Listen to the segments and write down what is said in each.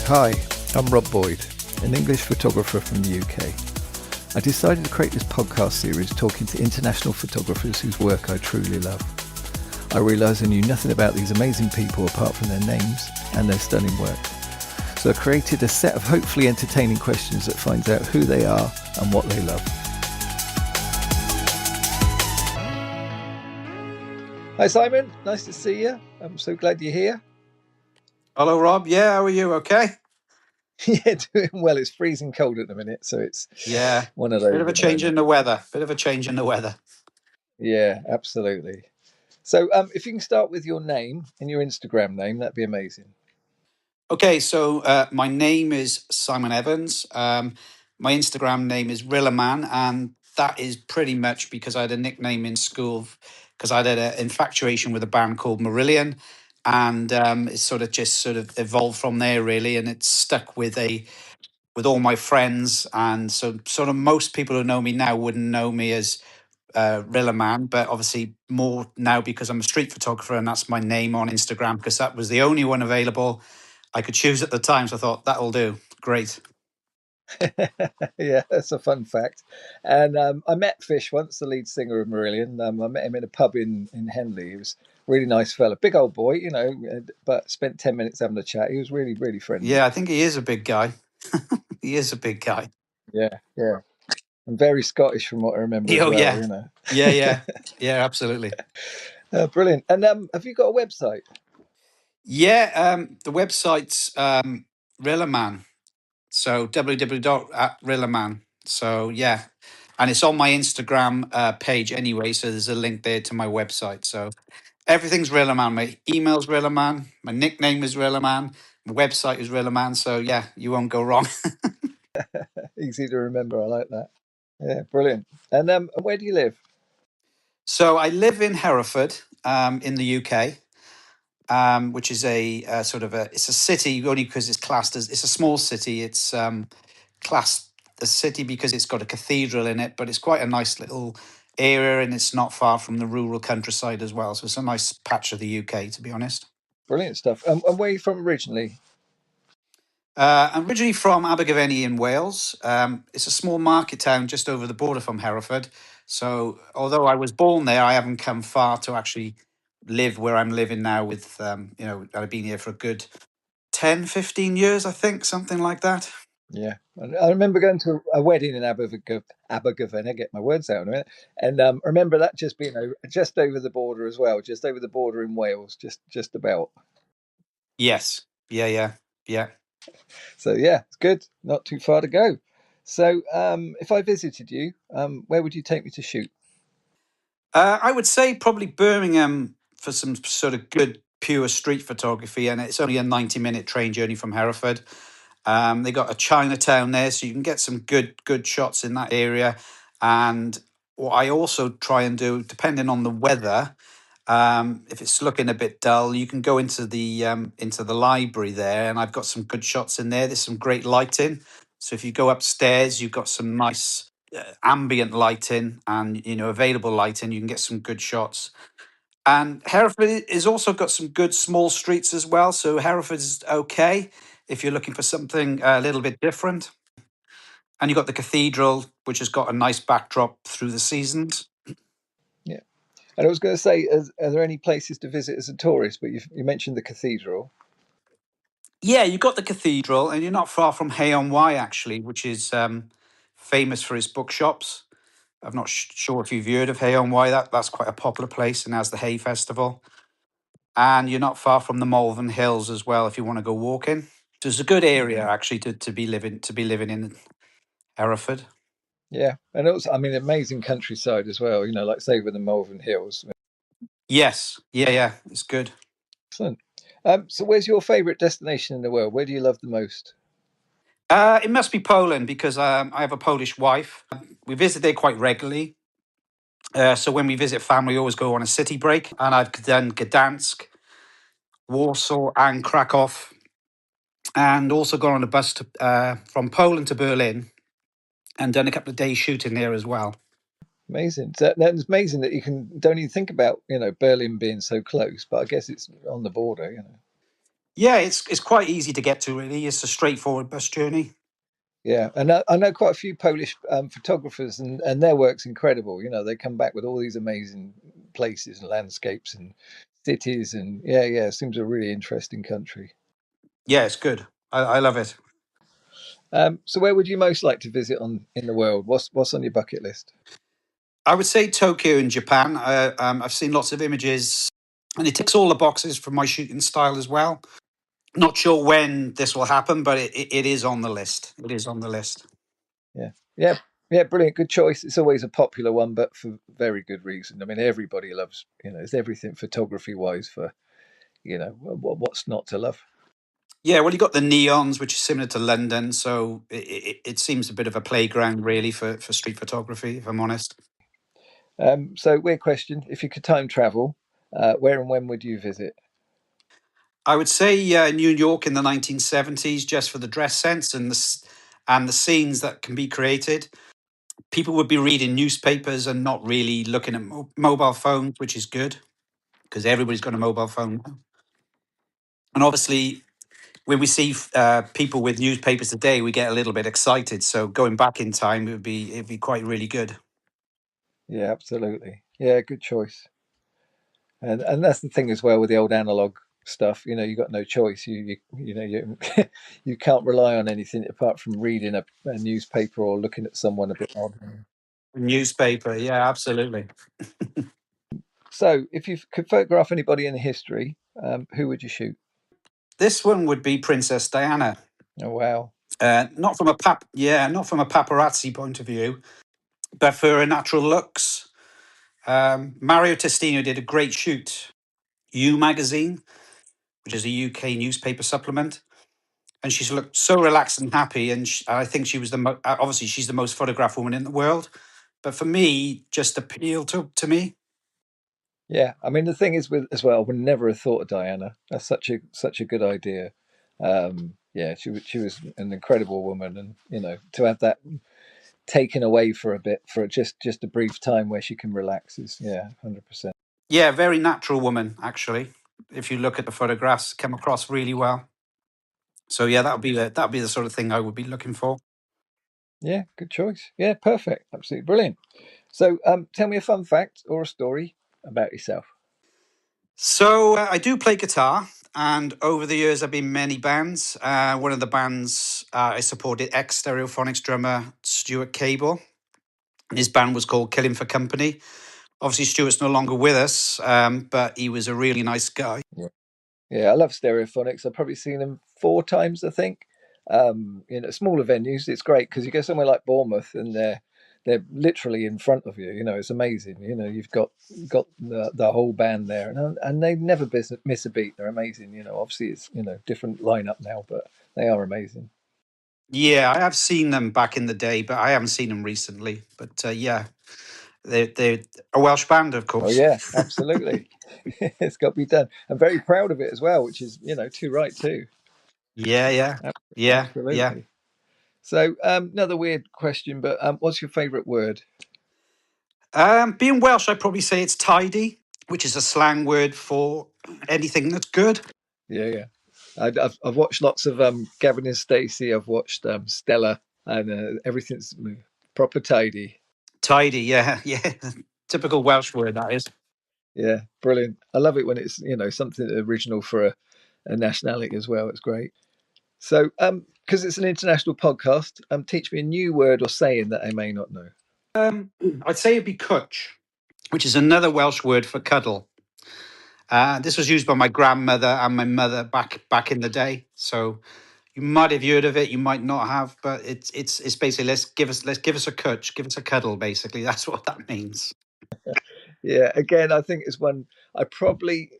Hi, I'm Rob Boyd, an English photographer from the UK. I decided to create this podcast series talking to international photographers whose work I truly love. I realised I knew nothing about these amazing people apart from their names and their stunning work. So I created a set of hopefully entertaining questions that finds out who they are and what they love. Hi Simon, nice to see you. I'm so glad you're here. Hello, Rob. Yeah, how are you? Okay. Yeah, doing well. It's freezing cold at the minute, so it's one of those. Bit of a change in the weather. Yeah, absolutely. So if you can start with your name and your Instagram name, that'd be amazing. Okay, so my name is Simon Evans. My Instagram name is Rillaman, and that is pretty much because I had a nickname in school because I had an infatuation with a band called Marillion, and it sort of evolved from there really, and it's stuck with all my friends, and so sort of most people who know me now wouldn't know me as Rillaman, but obviously more now because I'm a street photographer and that's my name on Instagram because that was the only one available I could choose at the time. So I thought that'll do. Great. Yeah, that's a fun fact. And I met Fish once, the lead singer of Marillion. I met him in a pub in Henley. He was a really nice fella, big old boy, but spent 10 minutes having a chat. He was really, really friendly. Yeah, I think he is a big guy. He is a big guy. Yeah, yeah. And very Scottish from what I remember as Oh, well, yeah. Yeah. Yeah, absolutely. Brilliant. And have you got a website? Yeah, the website's Rillaman. So www.rillaman. So yeah, and it's on my Instagram page anyway. So there's a link there to my website. So everything's Rillaman. My email's Rillaman. My nickname is Rillaman. My website is Rillaman. So yeah, you won't go wrong. Easy to remember. I like that. Yeah, brilliant. And where do you live? So I live in Hereford, in the UK, which is it's a city only because it's classed as it's a small city. It's classed a city because it's got a cathedral in it, but it's quite a nice little area and it's not far from the rural countryside as well. So it's a nice patch of the UK, to be honest. Brilliant stuff. And where are you from originally? I'm originally from Abergavenny in Wales. It's a small market town just over the border from Hereford. So, although I was born there, I haven't come far to actually live where I'm living now. I've been here for a good 10, 15 years, I think, something like that. Yeah, I remember going to a wedding in Abergavenny. Get my words out in a minute. And I remember that just being just over the border as well, just over the border in Wales, just about. Yes. Yeah. So yeah, it's good. Not too far to go. So if I visited you, where would you take me to shoot? I would say probably Birmingham for some sort of good, pure street photography. And it's only a 90-minute train journey from Hereford. They got a Chinatown there, so you can get some good shots in that area. And what I also try and do, depending on the weather, if it's looking a bit dull, you can go into the library there, and I've got some good shots in there. There's some great lighting. So if you go upstairs, you've got some nice ambient lighting and available lighting. You can get some good shots. And Hereford has also got some good small streets as well. So Hereford is okay if you're looking for something a little bit different. And you've got the cathedral, which has got a nice backdrop through the seasons. Yeah, and I was going to say, are there any places to visit as a tourist? But you mentioned the cathedral. Yeah, you've got the cathedral, and you're not far from Hay-on-Wye, actually, which is famous for its bookshops. I'm not sure if you've heard of Hay-on-Wye. That's quite a popular place and has the Hay Festival. And you're not far from the Malvern Hills as well if you want to go walking. So it's a good area actually to be living in Hereford. Yeah, and also, I mean, amazing countryside as well. Like say with the Malvern Hills. Yes, yeah, it's good. Excellent. So, where's your favourite destination in the world? Where do you love the most? It must be Poland because I have a Polish wife. We visit there quite regularly. So when we visit family, we always go on a city break, and I've done Gdansk, Warsaw, and Krakow, and also gone on a bus from Poland to Berlin, and done a couple of days shooting there as well. Amazing. So that's amazing that you don't even think about Berlin being so close, but I guess it's on the border. Yeah, it's quite easy to get to. Really, it's a straightforward bus journey. Yeah, and I know quite a few Polish photographers, and their work's incredible. You know, they come back with all these amazing places and landscapes and cities, and yeah, it seems a really interesting country. Yeah, it's good. I love it. So, where would you most like to visit on in the world? What's on your bucket list? I would say Tokyo in Japan. I've seen lots of images, and it ticks all the boxes for my shooting style as well. Not sure when this will happen, but it is on the list. It is on the list. Yeah, yeah, yeah, brilliant, good choice. It's always a popular one, but for very good reason. I mean, everybody loves, it's everything photography wise for, what's not to love. Yeah, well, you got the neons, which is similar to London, so it seems a bit of a playground, really, for street photography. If I'm honest, So, weird question: if you could time travel, where and when would you visit? I would say New York in the 1970s, just for the dress sense and the scenes that can be created. People would be reading newspapers and not really looking at mobile phones, which is good because everybody's got a mobile phone now. And obviously, when we see people with newspapers today, we get a little bit excited. So going back in time, it'd be quite really good. Yeah, absolutely. Yeah, good choice. And that's the thing as well with the old analog stuff. You got no choice. You you can't rely on anything apart from reading a newspaper or looking at someone a bit odd. Newspaper, yeah, absolutely. So, if you could photograph anybody in history, who would you shoot? This one would be Princess Diana. Oh wow, Not from a paparazzi point of view, but for her natural looks. Mario Testino did a great shoot. You magazine, which is a UK newspaper supplement, and she's looked so relaxed and happy. And I think she was obviously she's the most photographed woman in the world, but for me, just appealed to me. yeah. I mean, the thing is with as well, I would never have thought of Diana. That's such a good idea. Yeah, she was an incredible woman, and to have that taken away for a bit for just a brief time where she can relax is 100%. Yeah, very natural woman actually. If you look at the photographs, come across really well. So yeah, that would be the sort of thing I would be looking for. Yeah, good choice. Yeah, perfect. Absolutely brilliant. So, tell me a fun fact or a story about yourself. So I do play guitar, and over the years I've been in many bands. One of the bands I supported ex Stereophonics drummer Stuart Cable. His band was called Killing for Company. Obviously, Stuart's no longer with us, but he was a really nice guy. Yeah, yeah, I love Stereophonics. I've probably seen them 4 times, I think. Smaller venues. It's great because you go somewhere like Bournemouth and they're literally in front of you. It's amazing. You've got the whole band there, and they never miss a beat. They're amazing. Obviously it's different lineup now, but they are amazing. Yeah, I have seen them back in the day, but I haven't seen them recently. But yeah, they're a Welsh band, of Oh course. yeah, absolutely. It's got to be done. I'm very proud of it as well, which is too right too. Yeah, yeah, yeah, yeah. Absolutely. So another weird question, but what's your favourite word? Being Welsh, I'd probably say it's tidy, which is a slang word for anything that's good. Yeah, yeah. I've watched lots of Gavin and Stacey. I've watched Stella, and everything's proper tidy. Tidy, yeah, yeah. Typical Welsh word, that is. Yeah, brilliant. I love it when it's something original for a nationality as well. It's great. So, because it's an international podcast, teach me a new word or saying that I may not know. Um, I'd say it'd be cwtch, which is another Welsh word for cuddle. This was used by my grandmother and my mother back in the day. So you might have heard of it, you might not have, but it's basically let's give us a cwtch, give us a cuddle. Basically, that's what that means. Yeah, again, I think it's one I probably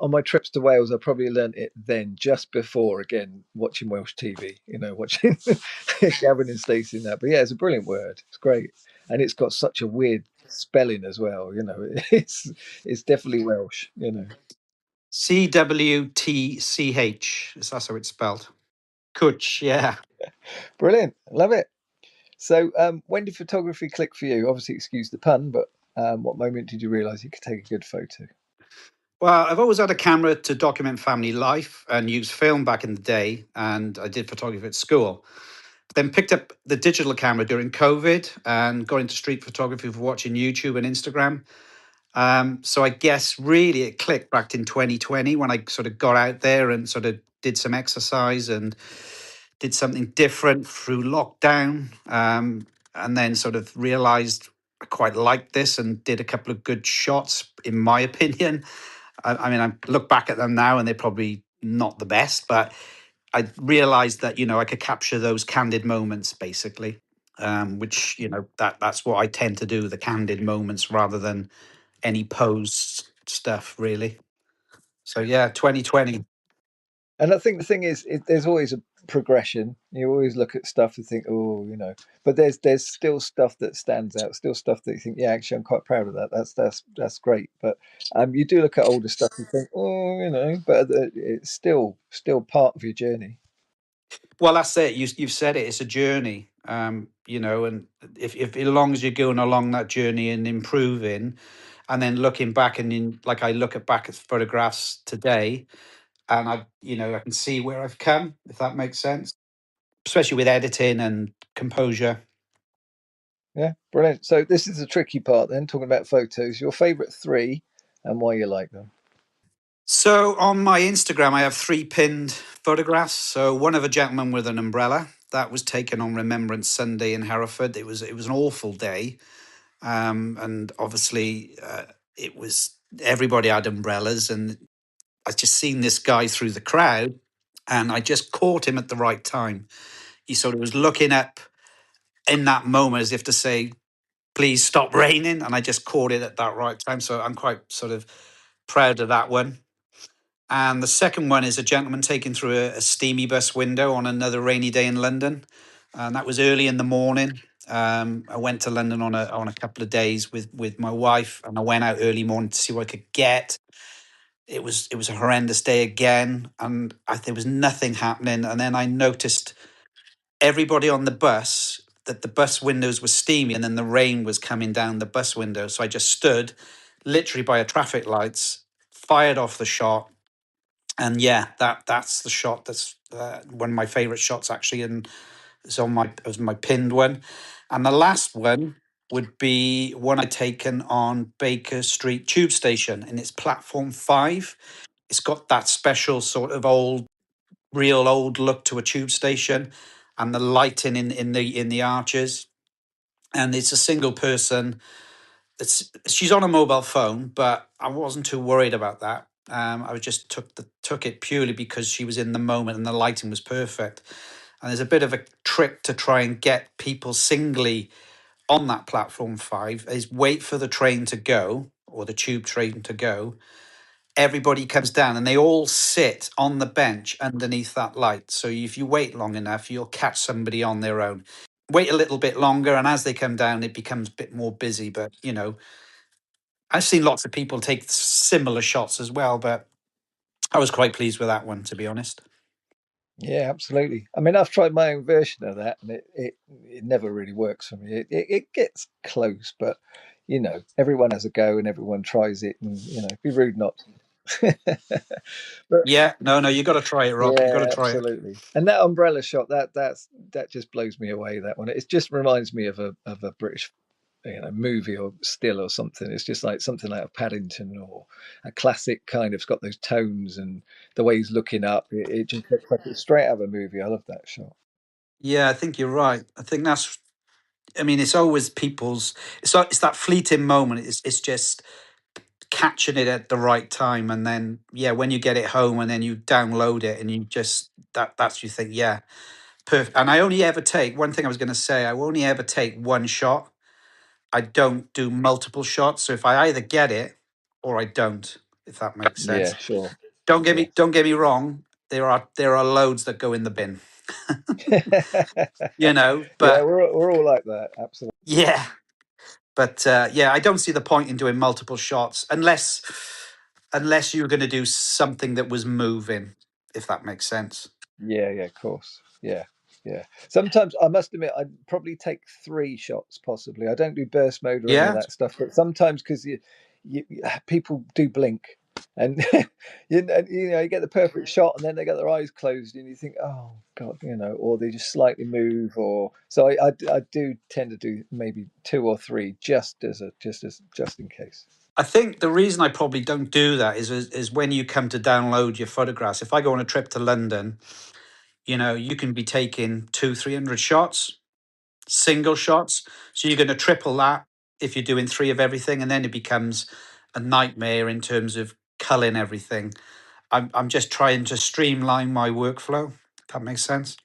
on my trips to Wales, I probably learnt it then, just before again watching Welsh TV. Watching Gavin and Stacey and that. But yeah, it's a brilliant word. It's great, and it's got such a weird spelling as well. It's definitely Welsh. Cwtch. Is that how it's spelled? Cwtch, yeah. Brilliant, love it. So, when did photography click for you? Obviously, excuse the pun, but what moment did you realise you could take a good photo? Well, I've always had a camera to document family life and use film back in the day, and I did photography at school. Then picked up the digital camera during COVID and got into street photography for watching YouTube and Instagram. So I guess really it clicked back in 2020 when I sort of got out there and sort of did some exercise and did something different through lockdown. And then sort of realized I quite liked this and did a couple of good shots, in my opinion. I mean, I look back at them now and they're probably not the best, but I realized that, I could capture those candid moments basically. Which that's what I tend to do, the candid moments rather than any posed stuff really. So yeah, 2020. And I think the thing is, there's always a progression. You always look at stuff and think, oh, but there's still stuff that stands out, still stuff that you think, yeah, actually, I'm quite proud of that. That's great. But you do look at older stuff and think, oh, but it's still part of your journey. Well, that's it. You've said it. It's a journey. And if as long as you're going along that journey and improving, and then looking back and like I look at back at photographs today, and I can see where I've come. If that makes sense, especially with editing and composure. Yeah, brilliant. So this is the tricky part then, talking about photos. Your favorite three and why you like them. So on my Instagram, I have three pinned photographs. So one of a gentleman with an umbrella that was taken on Remembrance Sunday in Hereford. It was an awful day, and obviously it was everybody had umbrellas, and I just seen this guy through the crowd, and I just caught him at the right time. He sort of was looking up in that moment as if to say, "Please stop raining," and I just caught it at that right time. So I'm quite sort of proud of that one. And the second one is a gentleman taking through a steamy bus window on another rainy day in London. And that was early in the morning. I went to London on a couple of days with my wife, and I went out early morning to see what I could get. It was a horrendous day again, and there was nothing happening. And then I noticed everybody on the bus, that the bus windows were steamy, and then the rain was coming down the bus window. So I just stood literally by a traffic lights, fired off the shot, and yeah, that's the shot. That's one of my favorite shots actually, and it's on my it was my pinned one. And the last one would be one I taken on Baker Street Tube Station, and it's platform 5. It's got that special sort of real old look to a tube station, and the lighting in the arches. And it's a single person. She's on a mobile phone, but I wasn't too worried about that. I just took it purely because she was in the moment and the lighting was perfect. And there's a bit of a trick to try and get people singly on that platform 5 is wait for the train to go, or the tube train to go. Everybody comes down and they all sit on the bench underneath that light. So if you wait long enough, you'll catch somebody on their own. Wait a little bit longer, and as they come down, it becomes a bit more busy. But I've seen lots of people take similar shots as well, but I was quite pleased with that one, to be honest. Yeah, absolutely. I mean, I've tried my own version of that, and it never really works for me. It gets close, but everyone has a go, and everyone tries it, and be rude not to. But Yeah, no, you got to try it, Rob. You got to yeah, try it. absolutely. And that umbrella shot, that just blows me away. That one, it just reminds me of a British movie or still or something. It's just like something like a Paddington or a classic kind of. It's got those tones and the way he's looking up. It just looks like it's straight out of a movie. I love that shot. Yeah, I think you're right. I think that's. I mean, it's always people's. It's that fleeting moment. It's just catching it at the right time, and then yeah, when you get it home and then you download it and you just that's you think yeah, perfect. And I only ever take one thing I was going to say. I only ever take one shot. I don't do multiple shots. So if I either get it or I don't, if that makes sense. Yeah, sure. Don't get Yeah. me don't get me wrong. There are loads that go in the bin, Yeah, but we're all like that. Absolutely. yeah, but yeah, I don't see the point in doing multiple shots unless you're going to do something that was moving, if that makes sense. Yeah, yeah, of course. Yeah, yeah. Sometimes I must admit I'd probably take three shots possibly. I don't do burst mode or any of Yeah, that stuff, but sometimes because you people do blink. And you get the perfect shot, and then they got their eyes closed, and you think, oh god, or they just slightly move, or so I do tend to do maybe two or three just in case. I think the reason I probably don't do that is when you come to download your photographs. If I go on a trip to London, you can be taking 300 shots, single shots. So you're going to triple that if you're doing three of everything, and then it becomes a nightmare in terms of culling everything. I'm just trying to streamline my workflow. If that makes sense.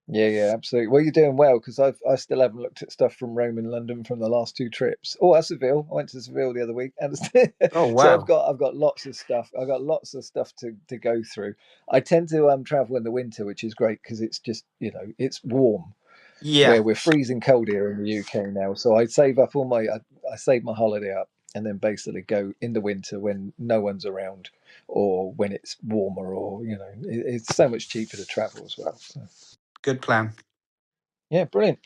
Yeah, absolutely. Well, you're doing well, because I still haven't looked at stuff from Rome and London from the last two trips. Oh, Seville. I went to Seville the other week, and Oh so wow. I've got lots of stuff. I've got lots of stuff to go through. I tend to travel in the winter, which is great because it's just it's warm. Yeah, Where we're freezing cold here in the UK now, so I save up I save my holiday up, and then basically go in the winter when no one's around, or when it's warmer, or it's so much cheaper to travel as well. So. good plan. Yeah, brilliant.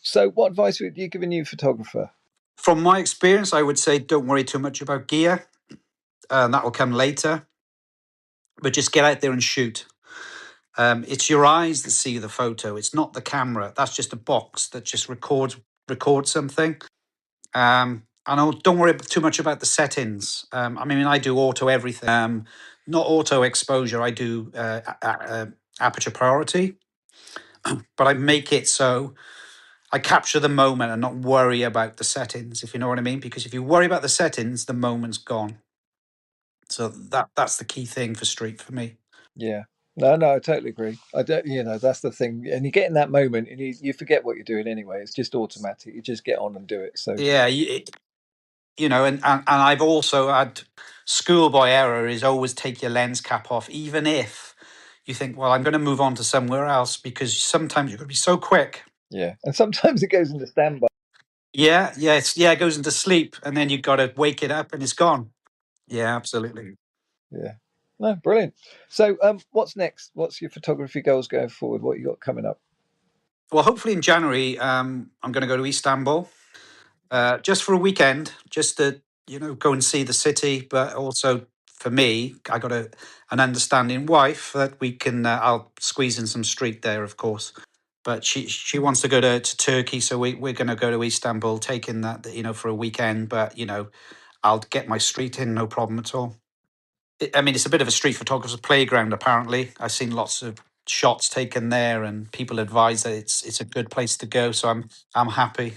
So what advice would you give a new photographer? From my experience, I would say don't worry too much about gear. That will come later, but just get out there and shoot. It's your eyes that see the photo. It's not the camera. That's just a box that just records something. And don't worry too much about the settings. I mean, I do auto everything. Not auto exposure. I do aperture priority, but I make it so I capture the moment and not worry about the settings. If you know what I mean, because if you worry about the settings, the moment's gone. So that's the key thing for street for me. Yeah. No, I totally agree. I don't, that's the thing. And you get in that moment, and you forget what you're doing anyway. It's just automatic. You just get on and do it. So Yeah, and I've also had schoolboy error is always take your lens cap off, even if you think, well, I'm going to move on to somewhere else, because sometimes you're going to be so quick. yeah, and sometimes it goes into standby. It goes into sleep, and then you've got to wake it up, and it's gone. Yeah, absolutely. Yeah. No, brilliant. So, what's next? What's your photography goals going forward? What you got coming up? Well, hopefully in January, I'm going to go to Istanbul just for a weekend, just to go and see the city, but also for me, I got an understanding wife that we can. I'll squeeze in some street there, of course. But she wants to go to Turkey, so we're going to go to Istanbul, taking that for a weekend. But I'll get my street in, no problem at all. I mean, it's a bit of a street photographer's playground. Apparently, I've seen lots of shots taken there, and people advise that it's a good place to go. So I'm happy.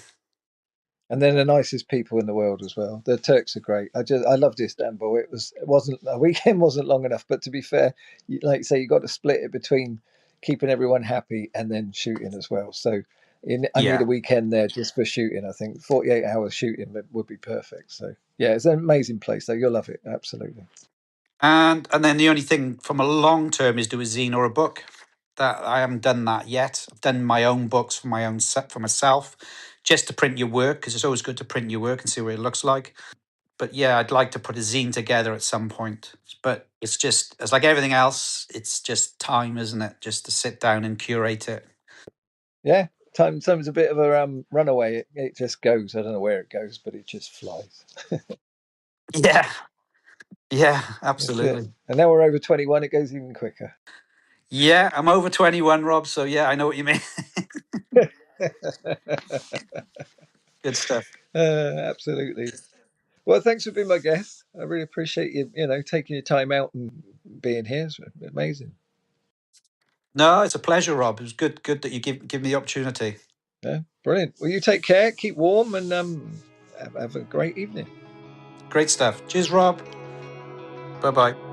And they're the nicest people in the world as well. The Turks are great. I loved Istanbul. It wasn't a weekend wasn't long enough, but to be fair, like you say, you got to split it between keeping everyone happy and then shooting as well. So I need Yeah. a weekend there just for shooting. I think 48 hours shooting would be perfect. So yeah, it's an amazing place. So you'll love it, absolutely. And then the only thing from a long term is do a zine or a book. That I haven't done that yet. I've done my own books for my own set for myself, just to print your work, because it's always good to print your work and see what it looks like. But yeah, I'd like to put a zine together at some point. But it's like everything else. It's just time, isn't it? Just to sit down and curate it. Yeah, time's a bit of a runaway. It just goes. I don't know where it goes, but it just flies. Yeah, yeah, That's it. absolutely. And now we're over 21. It goes even quicker. Yeah, I'm over 21, Rob. So yeah, I know what you mean. Good stuff. Absolutely. Well, thanks for being my guest. I really appreciate you, taking your time out and being here. It's amazing. No, it's a pleasure, Rob. It was good that you give me the opportunity. Yeah, brilliant. Well, you take care, keep warm, and have a great evening. Great stuff. Cheers, Rob. Bye bye.